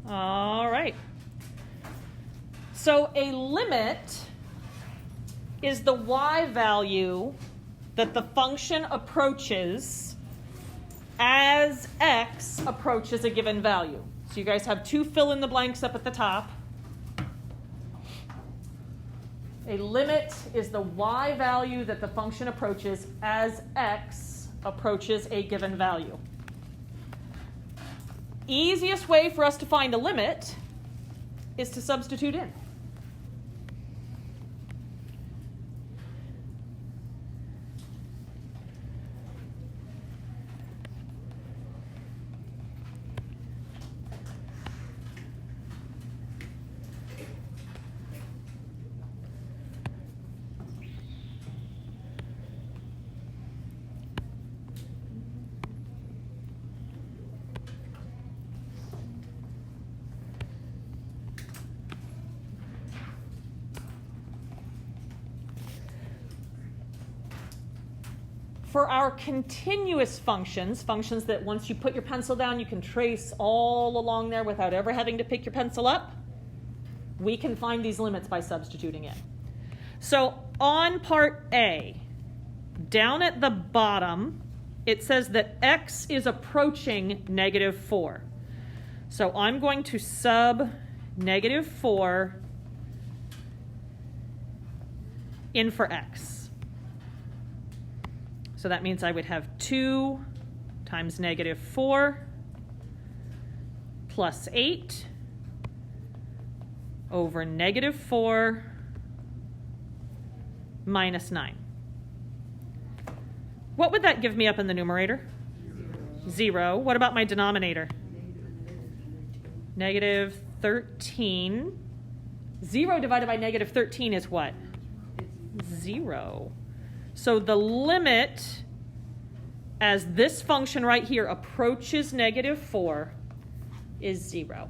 All right. So a limit is the y value that the function approaches as x approaches a given value. So you guys have two fill in the blanks up at the top. A limit is the y value that the function approaches as x approaches a given value. Easiest way for us to find a limit is to substitute in. For our continuous functions, functions that once you put your pencil down, you can trace all along there without ever having to pick your pencil up, we can find these limits by substituting in. So on part A, down at the bottom, it says that x is approaching -4. So I'm going to sub -4 in for x. So that means I would have 2 times -4 plus 8 over -4 minus 9. What would that give me up in the numerator? 0. What about my denominator? -13. 0 divided by -13 is what? 0. So the limit as this function right here approaches -4 is 0.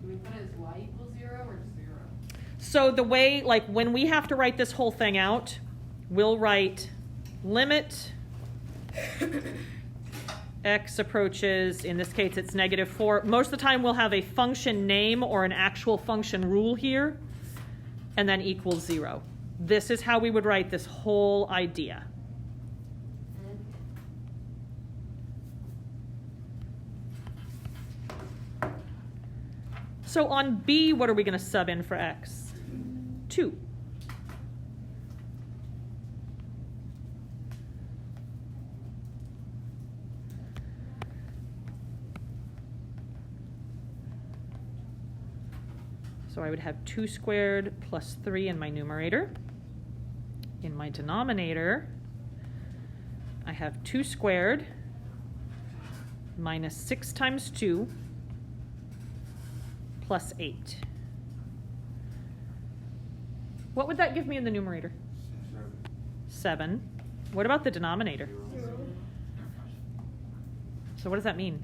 Do we put it as y equals 0 or 0? So the way, like when we have to write this whole thing out, we'll write limit x approaches, in this case it's -4. Most of the time we'll have a function name or an actual function rule here, and then equals 0. This is how we would write this whole idea. So on B, what are we going to sub in for x? 2. So I would have 2 squared plus 3 in my numerator. In my denominator, I have 2 squared minus 6 times 2 plus 8. What would that give me in the numerator? 7. What about the denominator? 0. So what does that mean?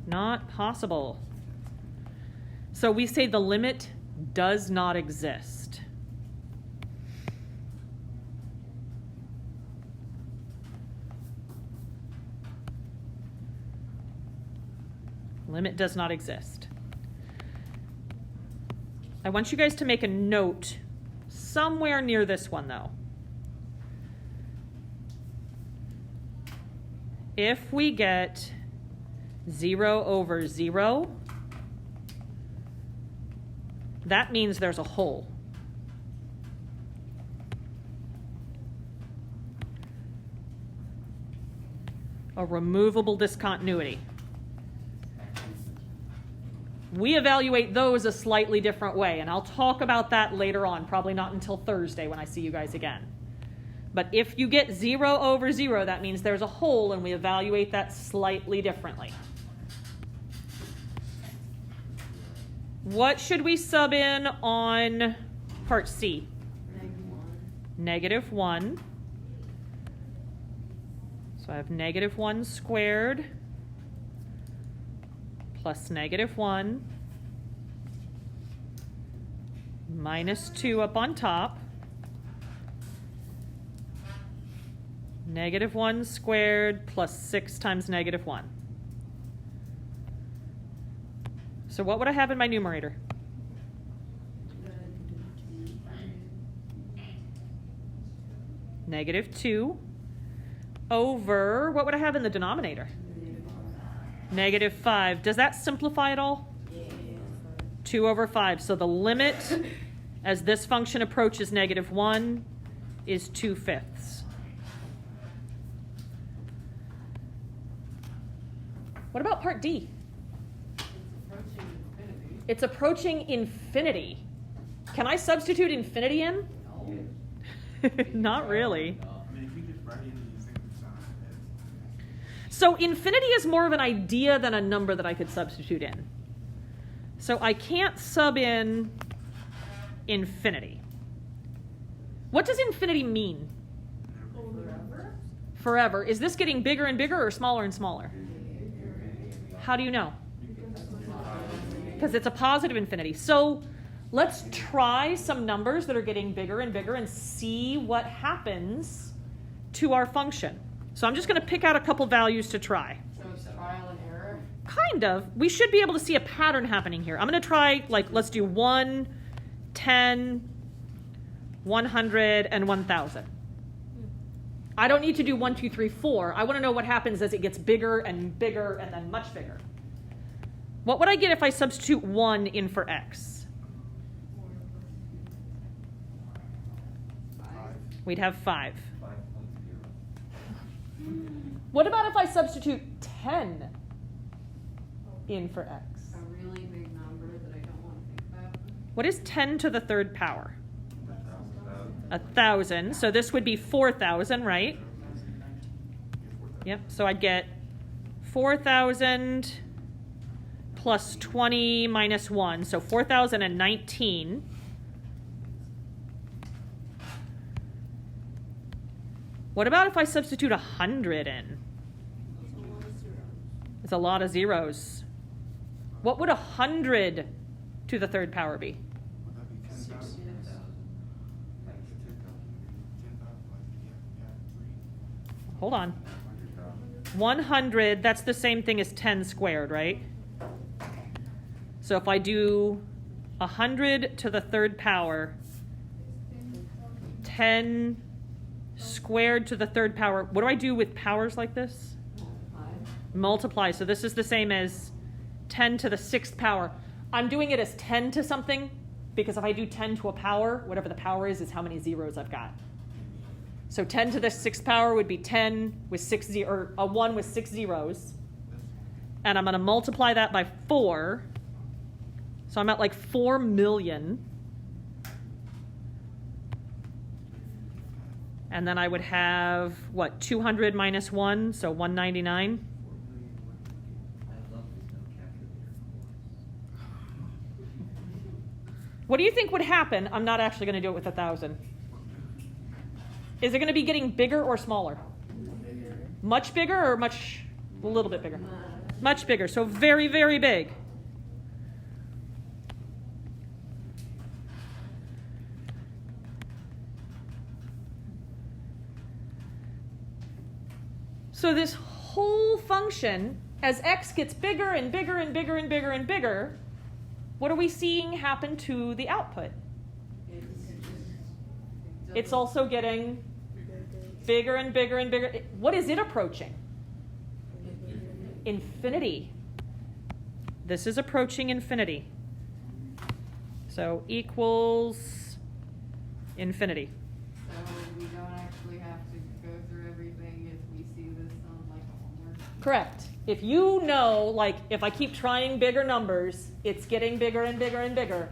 Not possible. So we say the limit does not exist. Limit does not exist. I want you guys to make a note somewhere near this one, though. If we get 0 over 0, that means there's a hole. A removable discontinuity. We evaluate those a slightly different way, and I'll talk about that later on, probably not until Thursday when I see you guys again. But if you get 0 over 0, that means there's a hole, and we evaluate that slightly differently. What should we sub in on part C? -1. So I have -1 squared plus -1 minus 2 up on top, -1 squared plus 6 times -1. So what would I have in my numerator? -2 over, what would I have in the denominator? -5. Does that simplify at all? 2 over 5. So the limit as this function approaches -1 is 2/5. What about part D? It's approaching infinity. Can I substitute infinity in? Not really. I mean, if we just write in these things, So infinity is more of an idea than a number that I could substitute in. So I can't sub in infinity. What does infinity mean? Forever? Forever. Is this getting bigger and bigger or smaller and smaller? How do you know? Because it's a positive infinity. So let's try some numbers that are getting bigger and bigger and see what happens to our function. So I'm just going to pick out a couple values to try. So it's trial and error? Kind of. We should be able to see a pattern happening here. I'm going to try, like, let's do 1, 10, 100, and 1,000. I don't need to do 1, 2, 3, 4. I want to know what happens as it gets bigger and bigger and then much bigger. What would I get if I substitute 1 in for x? We'd have 5. What about if I substitute 10 in for x? A really big number that I don't want to think about. What is 10 to the third power? 1,000. So this would be 4,000, right? Yep. So I'd get 4,000 plus 20 minus 1. So 4,019. What about if I substitute 100 in? It's a lot of zeros. What would 100 to the third power be? would that be 10,000? 10,000? Hold on. 100, that's the same thing as 10 squared, right? So if I do 100 to the third power, 10 squared to the third power, what do I do with powers like this? Multiply. So this is the same as 10 to the sixth power. I'm doing it as 10 to something because if I do 10 to a power, whatever the power is how many zeros I've got. So 10 to the sixth power would be 10 with 6 or a 1 with 6 zeros. And I'm going to multiply that by 4. So I'm at like 4 million. And then I would have, what, 200 minus 1, so 199. What do you think would happen? I'm not actually going to do it with 1,000. Is it going to be getting bigger or smaller? Much bigger or a little bit bigger? Much bigger, so very, very big. So this whole function, as x gets bigger and bigger and bigger and bigger and bigger, what are we seeing happen to the output? It's also getting bigger and bigger and bigger. What is it approaching? Infinity. This is approaching infinity. So equals infinity. So we don't actually have to go through everything if we see this on like a homework. Correct. If you know, like, if I keep trying bigger numbers, it's getting bigger and bigger and bigger,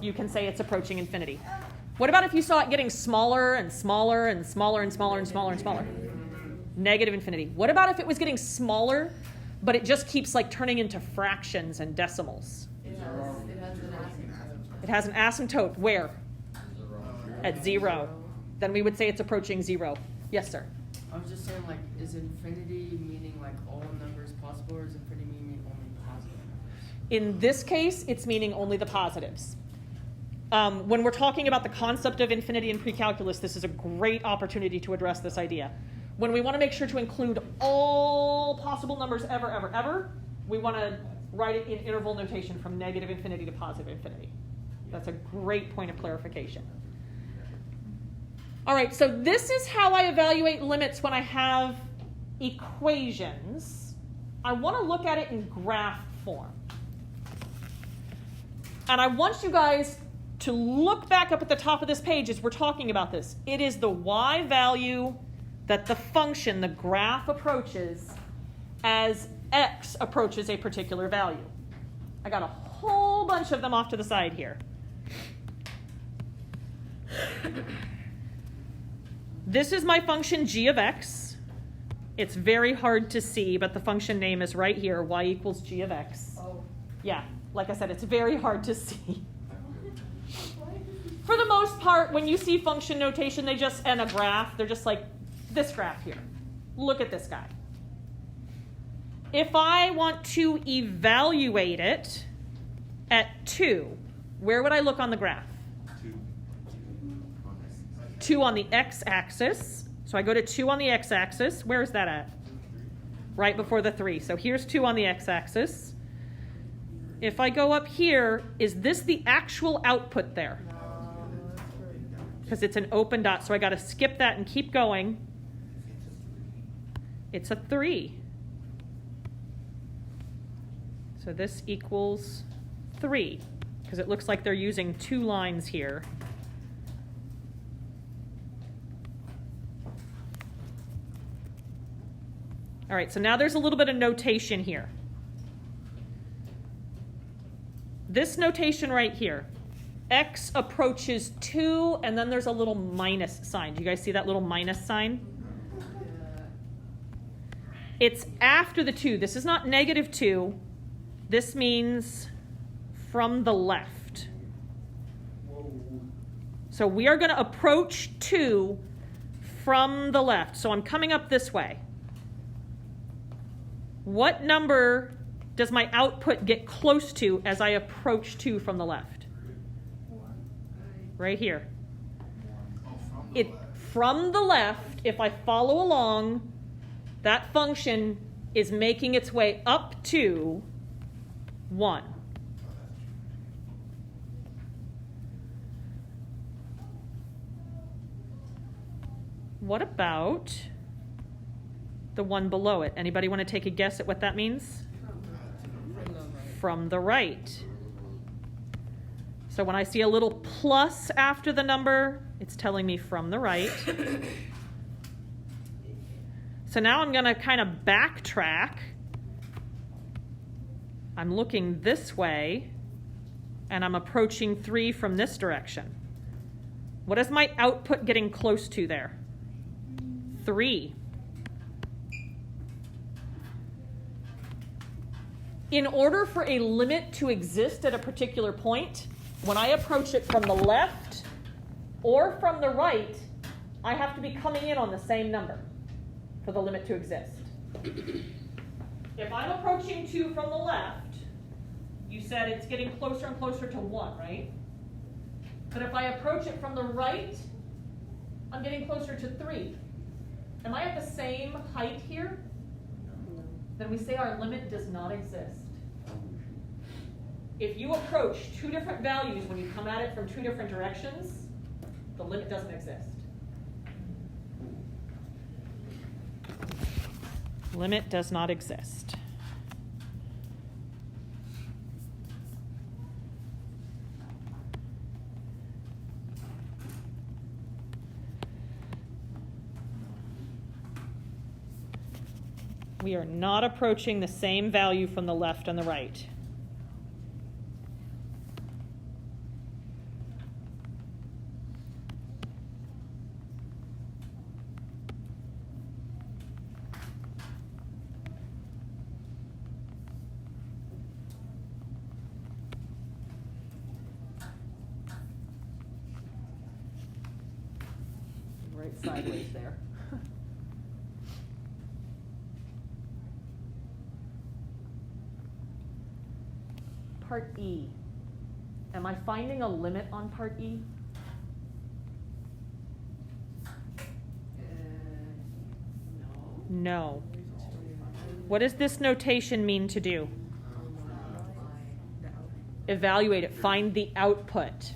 you can say it's approaching infinity. What about if you saw it getting smaller and smaller and smaller and smaller and smaller and smaller? Negative infinity. What about if it was getting smaller, but it just keeps like turning into fractions and decimals? It has an asymptote. It has an asymptote. Where? At 0. Then we would say it's approaching 0. Yes, sir. I was just saying, like, is infinity meaning like all numbers possible, or is infinity meaning only positive numbers? In this case, it's meaning only the positives. When we're talking about the concept of infinity in pre-calculus, this is a great opportunity to address this idea. When we want to make sure to include all possible numbers ever, ever, ever, we want to write it in interval notation from negative infinity to positive infinity. That's a great point of clarification. All right, so this is how I evaluate limits when I have equations. I want to look at it in graph form. And I want you guys to look back up at the top of this page as we're talking about this. It is the y value that the function, the graph, approaches as x approaches a particular value. I got a whole bunch of them off to the side here. This is my function g of x. It's very hard to see, but the function name is right here, y equals g of x. Oh. Yeah, like I said, it's very hard to see. For the most part, when you see function notation, they just, and a graph, they're just like this graph here. Look at this guy. If I want to evaluate it at 2, where would I look on the graph? 2 on the x-axis. So I go to 2 on the x-axis. Where is that at? Right before the 3. So here's 2 on the x-axis. If I go up here, is this the actual output there? Because it's an open dot, so I got to skip that and keep going. It's a 3. So this equals 3, because it looks like they're using 2 lines here. All right, so now there's a little bit of notation here. This notation right here, x approaches 2, and then there's a little minus sign. Do you guys see that little minus sign? It's after the 2. This is not negative 2. This means from the left. So we are going to approach 2 from the left. So I'm coming up this way. What number does my output get close to as I approach 2 from the left? Right here. From the left, if I follow along, that function is making its way up to 1. What about the one below it? Anybody want to take a guess at what that means? From the right. So when I see a little plus after the number, it's telling me from the right. So now I'm going to kind of backtrack. I'm looking this way, and I'm approaching 3 from this direction. What is my output getting close to there? 3. In order for a limit to exist at a particular point, when I approach it from the left or from the right, I have to be coming in on the same number for the limit to exist. If I'm approaching 2 from the left, you said it's getting closer and closer to 1, right? But if I approach it from the right, I'm getting closer to 3. Am I at the same height here? Then we say our limit does not exist. If you approach 2 different values when you come at it from 2 different directions, the limit doesn't exist. Limit does not exist. We are not approaching the same value from the left and the right. Right sideways there. Part E. Am I finding a limit on part E? No. No. What does this notation mean to do? evaluate it, find the output.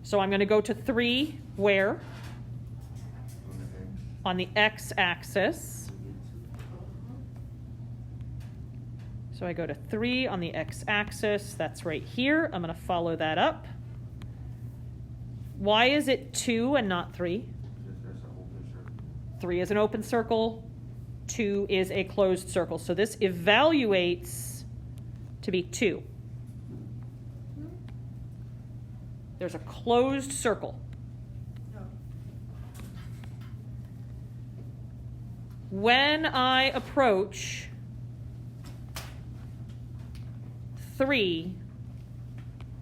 So I'm going to go to 3, where? On the x-axis. So I go to 3 on the x-axis, that's right here. I'm going to follow that up. Why is it 2 and not 3? 3 is an open circle, 2 is a closed circle. So this evaluates to be 2. There's a closed circle. When I approach 3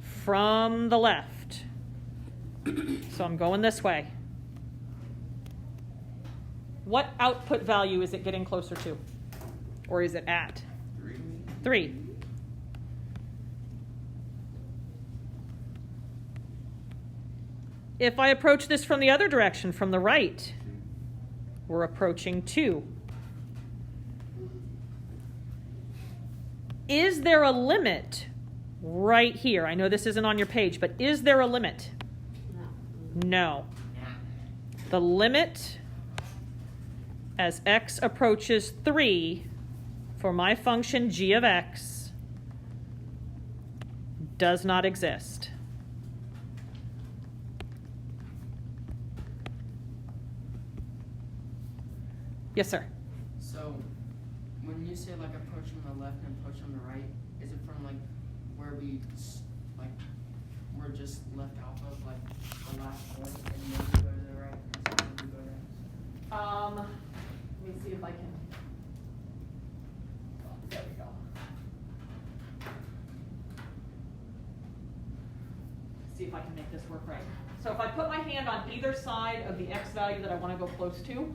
from the left, so I'm going this way, what output value is it getting closer to? Or is it at? 3. If I approach this from the other direction, from the right, we're approaching 2. Is there a limit right here? I know this isn't on your page, but is there a limit? No. The limit as x approaches 3 for my function g of x does not exist. Yes, sir. So, when you say like approach from the left and approach from the right, is it from like where we're just left off of like the last point and then we go to the right and then we go to Let me see if I can. Oh, there we go. See if I can make this work right. So if I put my hand on either side of the x value that I want to go close to,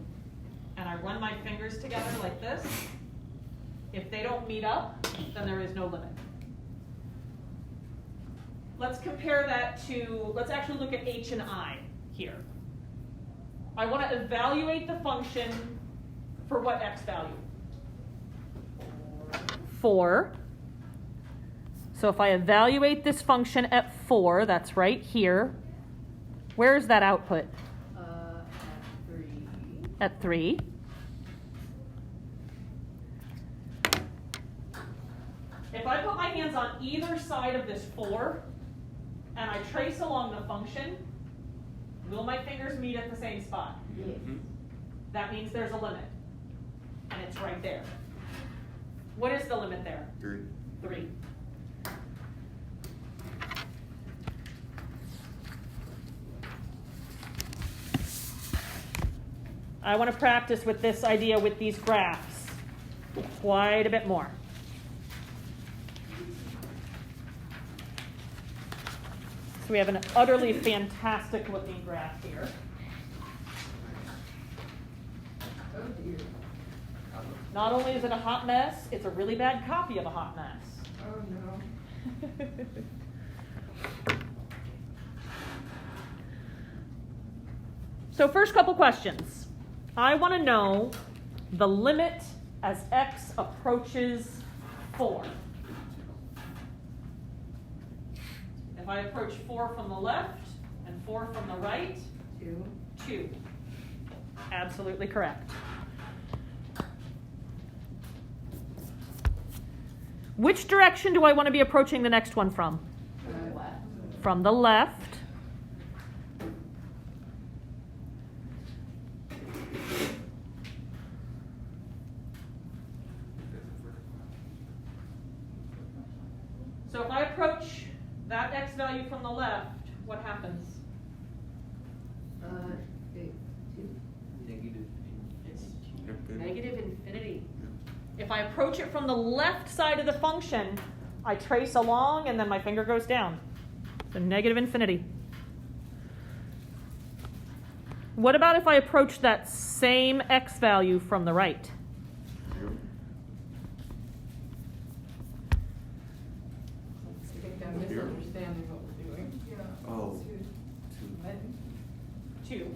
and I run my fingers together like this, if they don't meet up, then there is no limit. Let's compare that to, let's actually look at h and I here. I want to evaluate the function for what x value? 4. So if I evaluate this function at 4, that's right here, where is that output? At 3. If I put my hands on either side of this 4 and I trace along the function, will my fingers meet at the same spot? Yes. That means there's a limit, and it's right there. What is the limit there? 3. I want to practice with this idea with these graphs quite a bit more. So we have an utterly fantastic looking graph here. Oh dear. Not only is it a hot mess, it's a really bad copy of a hot mess. Oh no. So first couple questions. I want to know the limit as x approaches 4. If I approach 4 from the left and 4 from the right, 2. Absolutely correct. Which direction do I want to be approaching the next one from? From the left. So if I approach that x value from the left, what happens? It's negative infinity. If I approach it from the left side of the function, I trace along and then my finger goes down. So negative infinity. What about if I approach that same x value from the right? I think I'm misunderstanding what we're doing. Yeah. Oh. 2.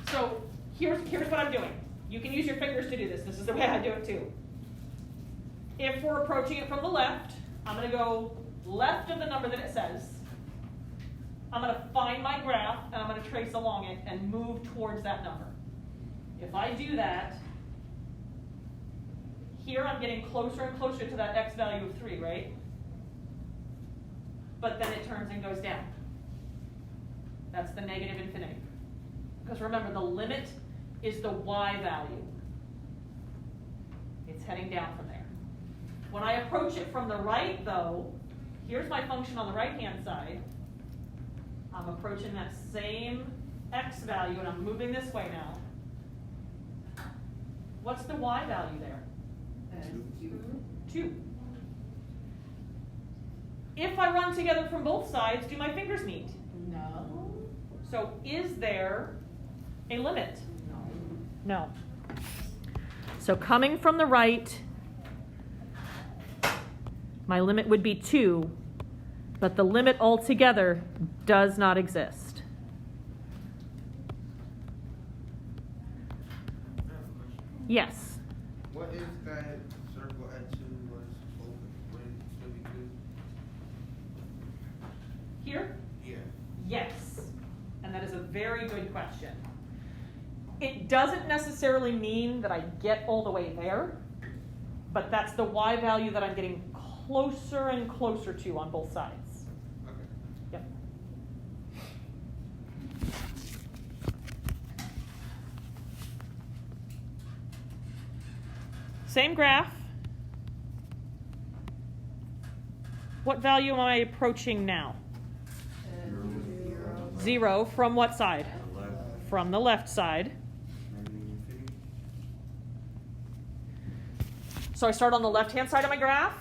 So here's what I'm doing. You can use your fingers to do this. This is the way I do it too. If we're approaching it from the left, I'm going to go left of the number that it says. I'm going to find my graph, and I'm going to trace along it and move towards that number. If I do that, here I'm getting closer and closer to that x value of 3, right? But then it turns and goes down. That's the negative infinity. Because remember, the limit is the y value. It's heading down from there. When I approach it from the right, though, here's my function on the right-hand side. I'm approaching that same x value, and I'm moving this way now. What's the y value there? 2. If I run together from both sides, do my fingers meet? No. So is there a limit? No. So coming from the right, my limit would be 2, but the limit altogether does not exist. I have a question. Yes. What if that circle at 2 was open? Would it still be 2? Here? Yeah. Yes. And that is a very good question. It doesn't necessarily mean that I get all the way there, but that's the y value that I'm getting closer and closer to on both sides. Okay. Yep. Same graph. What value am I approaching now? 0 from what side? From the left side. So I start on the left-hand side of my graph.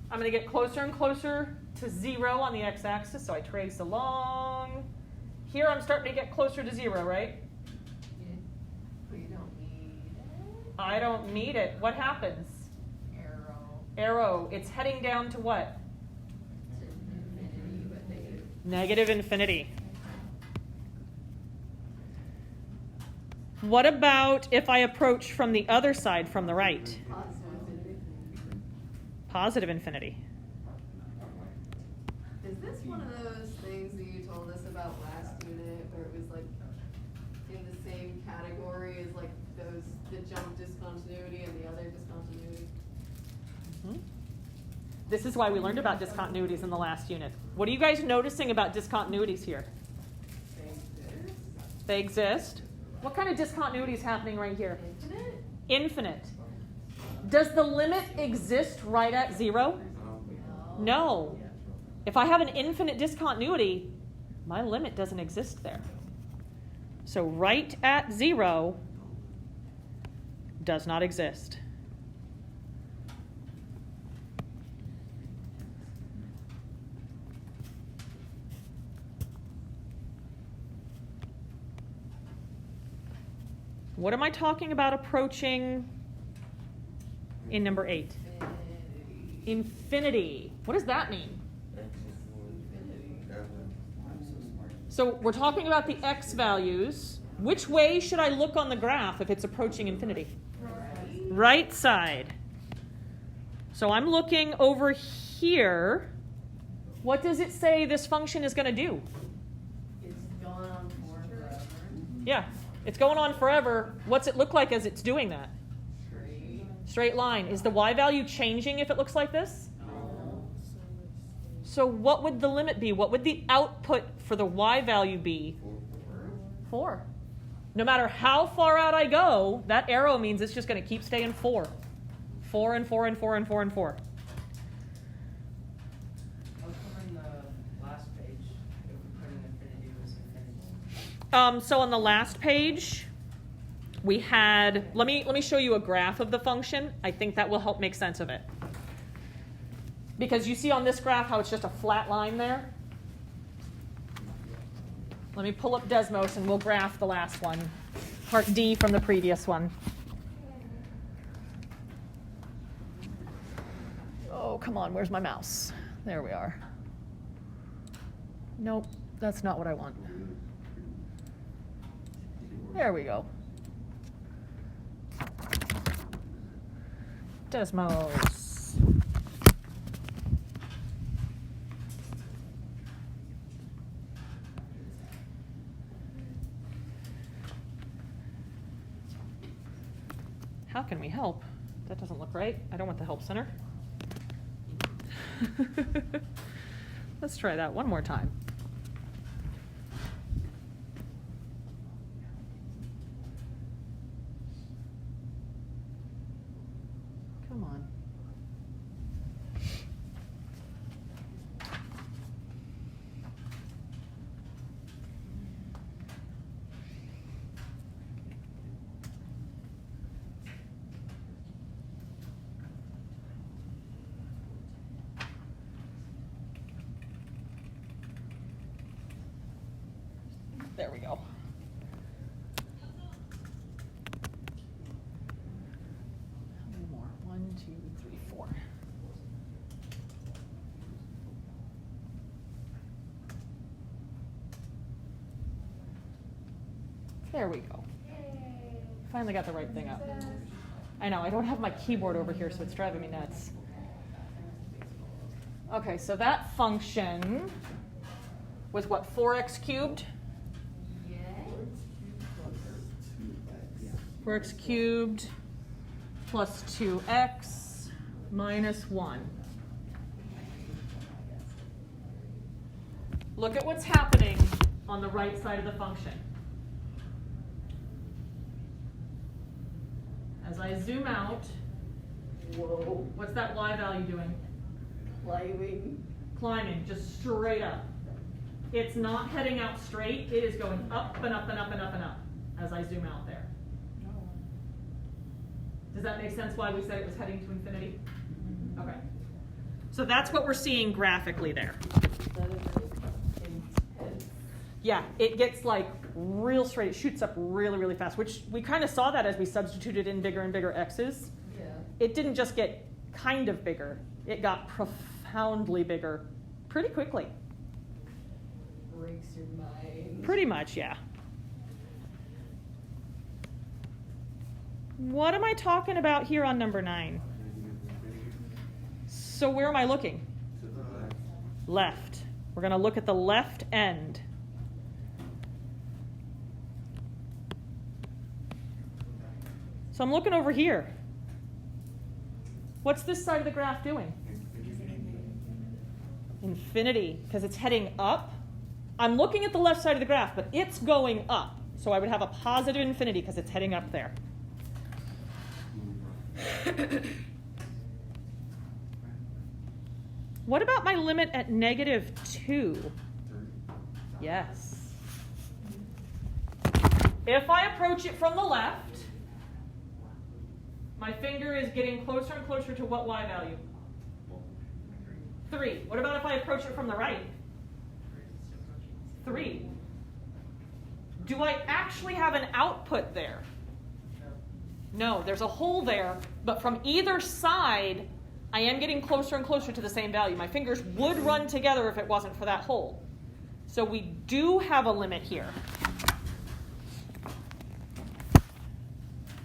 I'm going to get closer and closer to 0 on the x-axis, so I trace along. Here I'm starting to get closer to 0, right? We don't need I don't need it. What happens? arrow Arrow. It's heading down to what? to infinity, but negative. Negative infinity. What about if I approach from the other side, from the right? Positive infinity. Positive infinity. Is this one of those things that you told us about last unit, where it was like in the same category as like those, the jump discontinuity and the other discontinuity? Mhm. This is why we learned about discontinuities in the last unit. What are you guys noticing about discontinuities here? They exist. What kind of discontinuity is happening right here? Infinite? Infinite. Does the limit exist right at 0? No. If I have an infinite discontinuity, my limit doesn't exist there. So right at 0 does not exist. What am I talking about approaching in number 8? Infinity. What does that mean? So we're talking about the x values. Which way should I look on the graph if it's approaching infinity? Right side. So I'm looking over here. What does it say this function is going to do? It's going on forever. Yeah, it's going on forever. What's it look like as it's doing that? Straight. Straight line. Is the y value changing if it looks like this? No. So what would the limit be? What would the output for the y value be? 4. No matter how far out I go, that arrow means it's just going to keep staying 4. 4 and 4 and 4 and 4 and 4. How come in the last page, if we put in infinity, it was infinity? So on the last page, we had, let me show you a graph of the function. I think that will help make sense of it. Because you see on this graph how it's just a flat line there? Let me pull up Desmos and we'll graph the last one, part D from the previous one. Oh, come on, where's my mouse? There we are. Nope, that's not what I want. There we go. Desmos. How can we help? That doesn't look right. I don't want the help center. Let's try that one more time. Come on. There we go. How many more? 1, 2, 3, 4. There we go. Finally got the right thing up. I know, I don't have my keyboard over here, so it's driving me nuts. Okay, so that function was what, 4x cubed? 4x cubed plus 2x minus 1. Look at what's happening on the right side of the function. As I zoom out, whoa, what's that y value doing? Climbing, just straight up. It's not heading out straight, it is going up and up and up and up and up as I zoom out there. Does that make sense why we said it was heading to infinity? Okay. So that's what we're seeing graphically there. Yeah, it gets like real straight. It shoots up really, really fast, which we kind of saw that as we substituted in bigger and bigger x's. Yeah. It didn't just get kind of bigger. It got profoundly bigger pretty quickly. Breaks your mind. Pretty much, yeah. What am I talking about here on number 9? So where am I looking? Left. We're going to look at the left end. So I'm looking over here. What's this side of the graph doing? Infinity, because it's heading up. I'm looking at the left side of the graph, but it's going up. So I would have a positive infinity because it's heading up there. What about my limit at -2? Yes. If I approach it from the left, my finger is getting closer and closer to what y value? 3. What about if I approach it from the right? 3. Do I actually have an output there? No, there's a hole there, but from either side, I am getting closer and closer to the same value. My fingers would run together if it wasn't for that hole. So we do have a limit here.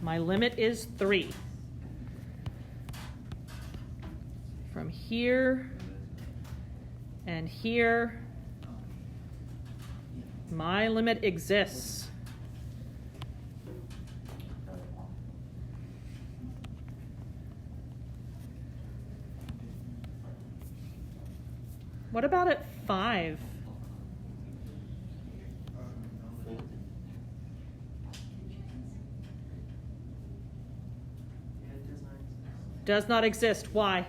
My limit is 3. From here and here, my limit exists. What about at 5? Does not exist. Why?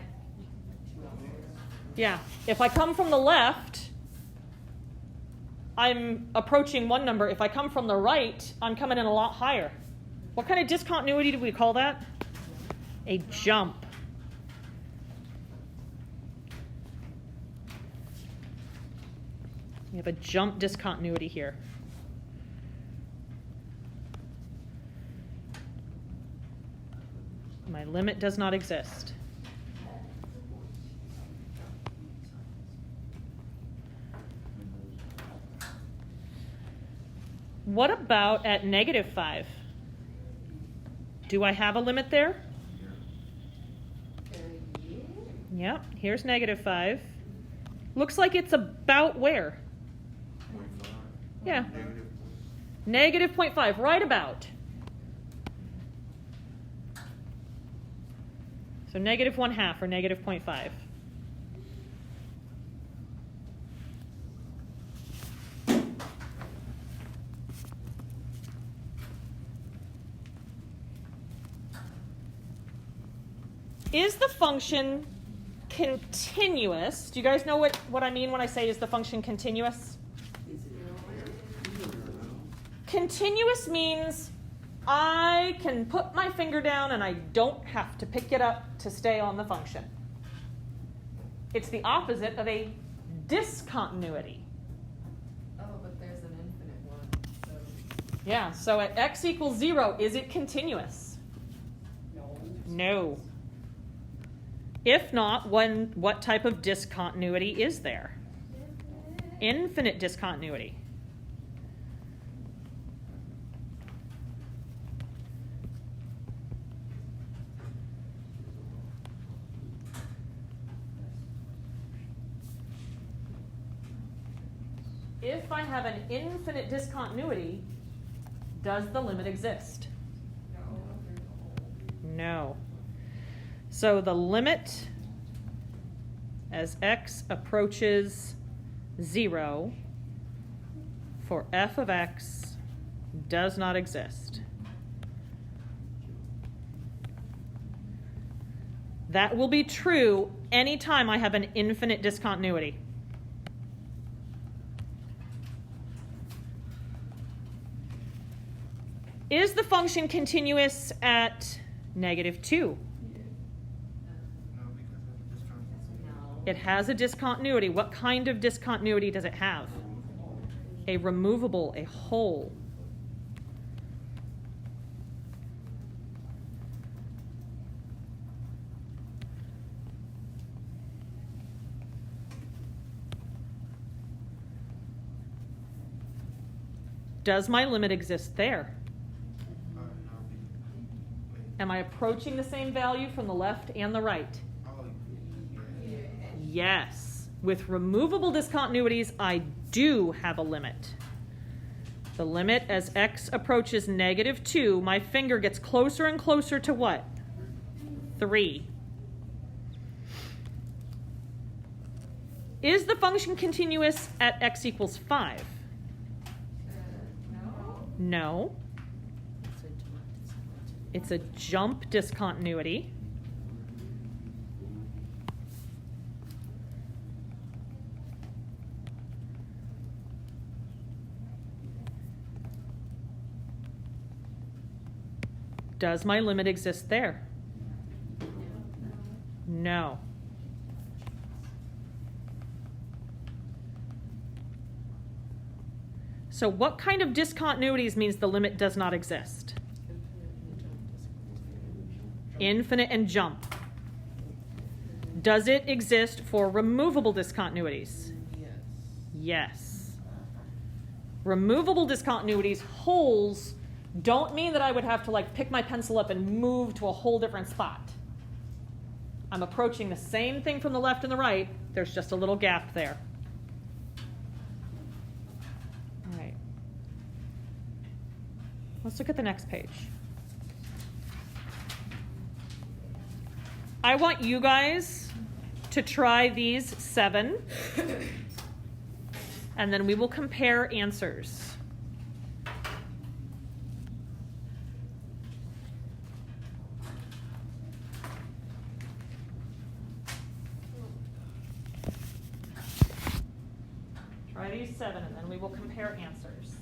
Yeah, if I come from the left, I'm approaching one number. If I come from the right, I'm coming in a lot higher. What kind of discontinuity do we call that? A jump. We have a jump discontinuity here. My limit does not exist. What about at -5? Do I have a limit there? Yep, here's -5. Looks like it's about where? Yeah. -0.5, right about. So -1/2 or -0.5. Is the function continuous? Do you guys know what I mean when I say is the function continuous? Continuous means I can put my finger down and I don't have to pick it up to stay on the function. It's the opposite of a discontinuity. Oh, but there's an infinite one, so. Yeah, so at x equals 0, is it continuous? No. If not, what type of discontinuity is there? Infinite discontinuity. If I have an infinite discontinuity, does the limit exist? No. So the limit as x approaches 0 for f of x does not exist. That will be true anytime I have an infinite discontinuity. Is the function continuous at -2? No, because of this function. It has a discontinuity. What kind of discontinuity does it have? A removable, a whole. Does my limit exist there? No, wait. Am I approaching the same value from the left and the right? Oh, yeah. Yes. With removable discontinuities, I do have a limit. The limit as x approaches -2, my finger gets closer and closer to what? 3. Is the function continuous at x equals 5? No. It's a jump discontinuity. Does my limit exist there? No. So what kind of discontinuities means the limit does not exist? Infinite and jump. Does it exist for removable discontinuities? Yes. Removable discontinuities, holes, don't mean that I would have to like pick my pencil up and move to a whole different spot. I'm approaching the same thing from the left and the right. There's just a little gap there. All right. Let's look at the next page. I want you guys to try these 7, and then we will compare answers. Try these 7, and then we will compare answers.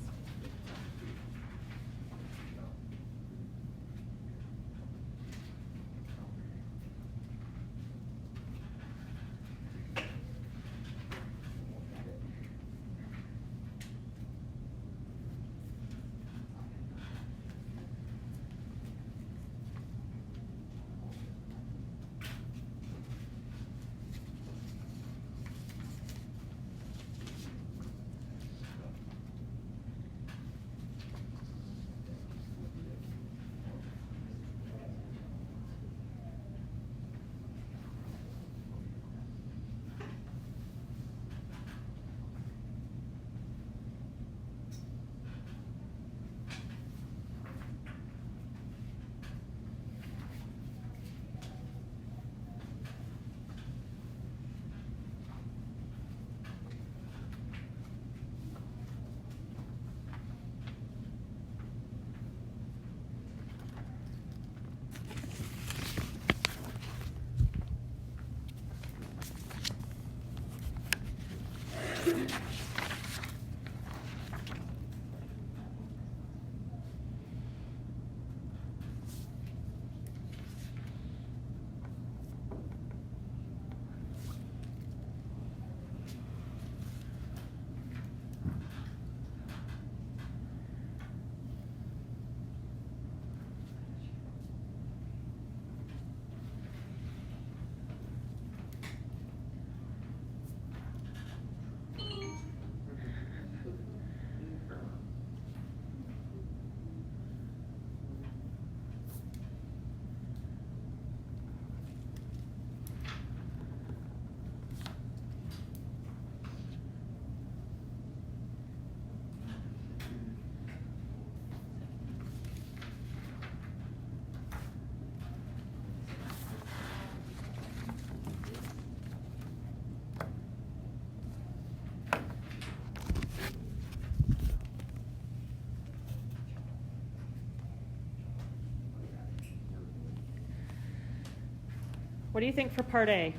What do you think for part A?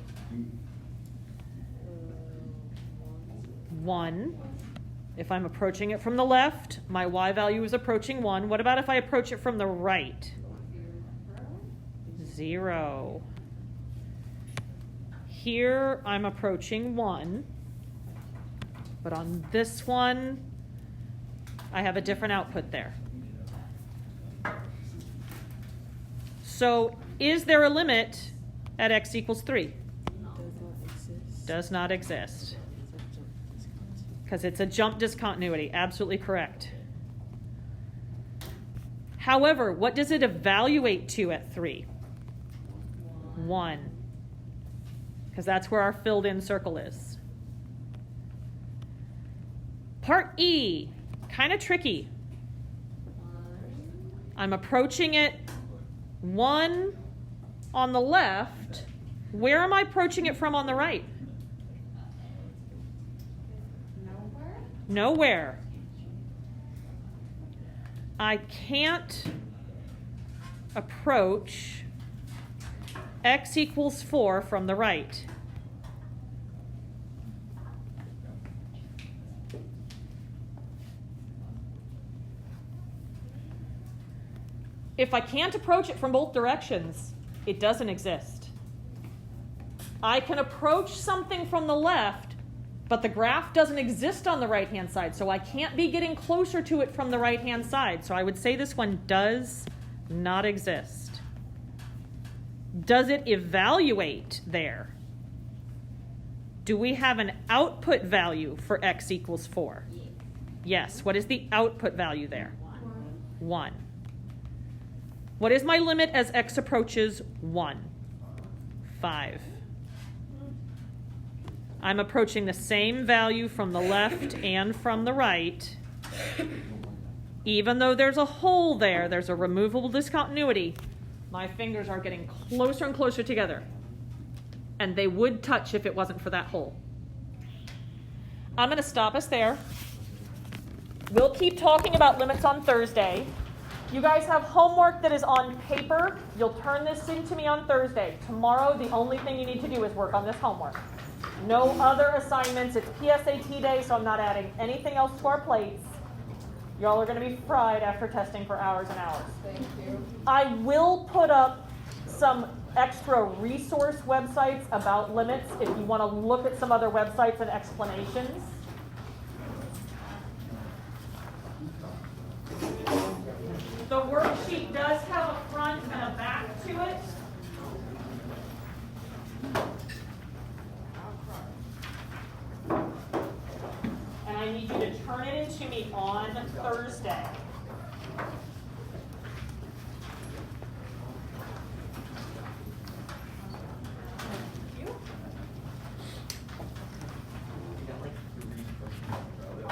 1. If I'm approaching it from the left, my y value is approaching 1. What about if I approach it from the right? 0. Here I'm approaching 1. But on this one, I have a different output there. So is there a limit at x equals 3? Does not exist. Because it's a jump discontinuity. Absolutely correct. However, what does it evaluate to at 3? 1. Because that's where our filled in circle is. Part E, kind of tricky. I'm approaching it 1 on the left. Where am I approaching it from on the right? Nowhere. I can't approach x equals 4 from the right. If I can't approach it from both directions, it doesn't exist. I can approach something from the left, but the graph doesn't exist on the right-hand side, so I can't be getting closer to it from the right-hand side. So I would say this one does not exist. Does it evaluate there? Do we have an output value for x equals 4? Yes. What is the output value there? 1. What is my limit as x approaches 1? 5. I'm approaching the same value from the left and from the right. Even though there's a hole there, there's a removable discontinuity, my fingers are getting closer and closer together. And they would touch if it wasn't for that hole. I'm going to stop us there. We'll keep talking about limits on Thursday. You guys have homework that is on paper. You'll turn this in to me on Thursday. Tomorrow, the only thing you need to do is work on this homework. No other assignments. It's PSAT day, so I'm not adding anything else to our plates. Y'all are going to be fried after testing for hours and hours. Thank you. I will put up some extra resource websites about limits if you want to look at some other websites and explanations. The worksheet does have a front and a back to it. And I need you to turn it into me on Thursday.